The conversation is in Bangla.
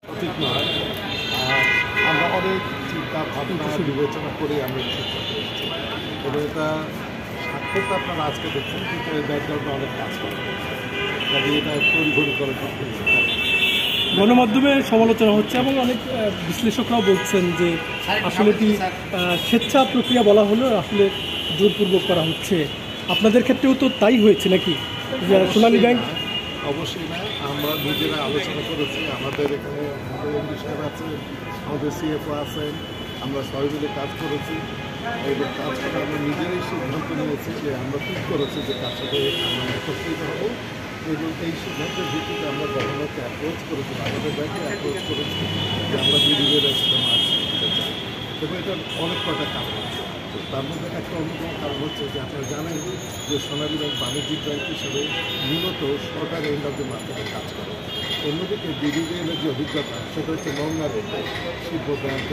সঠিক নয়। আর আমরা অনেক চিন্তা ভাবনা বিবেচনা করে আমরা চেষ্টা করেছি এবং এটা স্বাক্ষরটা আপনারা আজকে দেখছেন, কিন্তু এই ব্যাকগ্রাউন্ডে অনেক কাজ করা হয়েছে, কাজে এটা তড়িঘড়ি করে করতে হবে। গণমাধ্যমে সমালোচনা হচ্ছে এবং অনেক বিশ্লেষকরাও বলছেন যে আসলে কি স্বেচ্ছা প্রক্রিয়া বলা হলেও আসলে জোরপূর্বক করা হচ্ছে। আপনাদের ক্ষেত্রেও তো তাই হয়েছে নাকি? সোনালী ব্যাংক অবশ্যই না, আমরা নিজেরা আলোচনা করেছি। আমাদের এখানে আমাদের এমডি সাহেব আছেন, আমাদের সিএফও আছেন, আমরা সবাই মিলে কাজ করেছি এবং কাজ করে আমরা নিজেরাই সিদ্ধান্ত নিয়েছি যে আমরা ঠিক করেছি যে কার সাথে আমরা একত্রিত হব এবং এই সিদ্ধান্তের ভিত্তিতে আমরা গভর্নরকে অ্যাপ্রোচ করেছি, আমাদের ব্যাংকে অ্যাপ্রোচ করেছি যে আমরা বিডিবির একটা মার্চ দিতে চাই। এবং এটার অনেক কটা কারণ আছে। তার মধ্যে একটা অন্যতম কারণ হচ্ছে যে আপনারা জানেন যে সোনালী ব্যাংক বাণিজ্যিক ব্যাংক হিসেবে মূলত সরকার এন্ড অফ দ্য মার্কেটে কাজ করে। অন্যদিকে বিডিবিএলের যে অভিজ্ঞতা সেটা হচ্ছে লং রানে শিল্প ব্যাংক